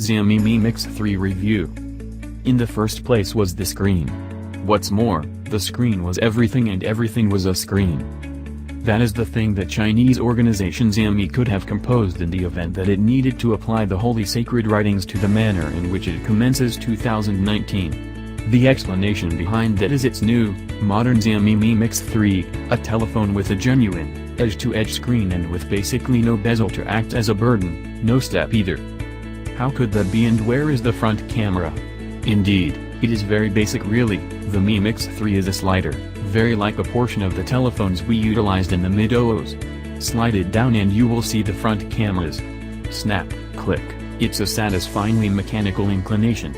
Xiaomi Mi Mix 3 review. In the first place was the screen. What's more, the screen was everything and everything was a screen. That is the thing that Chinese organization Xiaomi could have composed in the event that it needed to apply the holy sacred writings to the manner in which it commences 2019. The explanation behind that is its new, modern Xiaomi Mi Mix 3, a telephone with a genuine, edge-to-edge screen and with basically no bezel to act as a burden, no step either. How could that be, and where is the front camera? Indeed, it is very basic really. The Mi Mix 3 is a slider, very like a portion of the telephones we utilized in the mid-00s. Slide it down and you will see the front cameras. Snap, click, it's a satisfyingly mechanical inclination.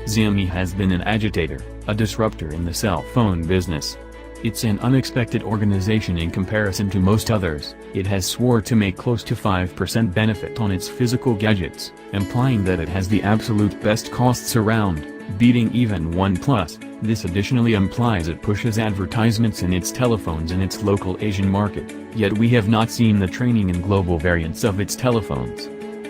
Xiaomi has been an agitator, a disruptor in the cell phone business. It's an unexpected organization in comparison to most others. It has swore to make close to 5% benefit on its physical gadgets, implying that it has the absolute best costs around, beating even OnePlus. This additionally implies it pushes advertisements in its telephones in its local Asian market, yet we have not seen the training and global variants of its telephones.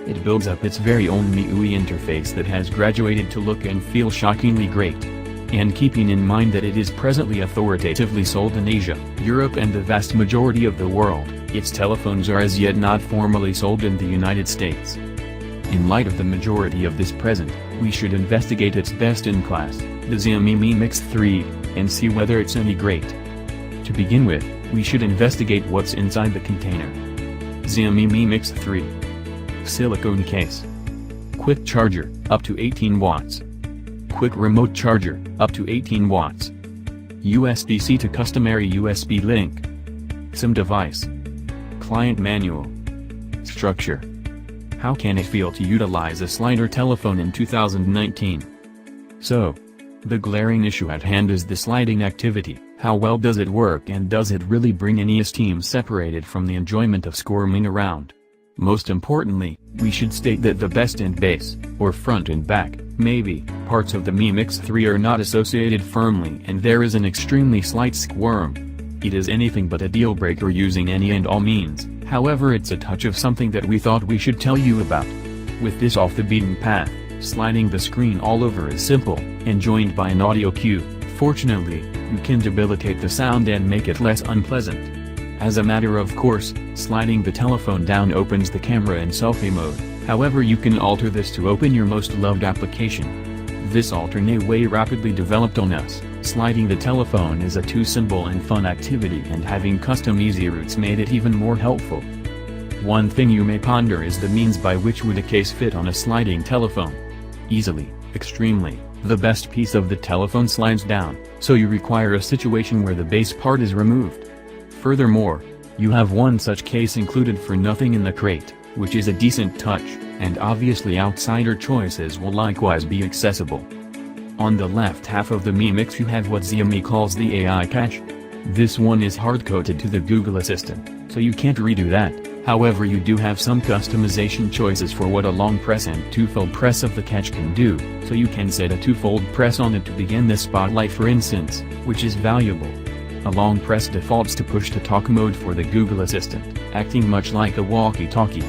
It builds up its very own MIUI interface that has graduated to look and feel shockingly great. And keeping in mind that it is presently authoritatively sold in Asia, Europe and the vast majority of the world, its telephones are as yet not formally sold in the United States. In light of the majority of this present, we should investigate its best-in-class, the Xiaomi Mi Mix 3, and see whether it's any great. To begin with, we should investigate what's inside the container. Xiaomi Mi Mix 3. Silicone case. Quick charger, up to 18 watts. Quick remote charger, up to 18 watts. USB-C to customary USB link. SIM device. Client manual. Structure. How can it feel to utilize a slider telephone in 2019? So, the glaring issue at hand is the sliding activity. How well does it work, and does it really bring any esteem separated from the enjoyment of squirming around? Most importantly, we should state that the best and base, or front and back, maybe, parts of the Mi Mix 3 are not associated firmly and there is an extremely slight squirm. It is anything but a deal breaker using any and all means, however it's a touch of something that we thought we should tell you about. With this off the beaten path, sliding the screen all over is simple, and joined by an audio cue. Fortunately, you can debilitate the sound and make it less unpleasant. As a matter of course, sliding the telephone down opens the camera in selfie mode, however you can alter this to open your most loved application. This alternate way rapidly developed on us. Sliding the telephone is a too simple and fun activity, and having custom easy routes made it even more helpful. One thing you may ponder is the means by which would a case fit on a sliding telephone. Easily, extremely. The best piece of the telephone slides down, so you require a situation where the base part is removed. Furthermore, you have one such case included for nothing in the crate, which is a decent touch, and obviously outsider choices will likewise be accessible. On the left half of the Mi Mix you have what Xiaomi calls the AI catch. This one is hard-coded to the Google Assistant, so you can't redo that. However, you do have some customization choices for what a long press and two-fold press of the catch can do, so you can set a two-fold press on it to begin the spotlight for instance, which is valuable. A long press defaults to push-to-talk mode for the Google Assistant, acting much like a walkie-talkie.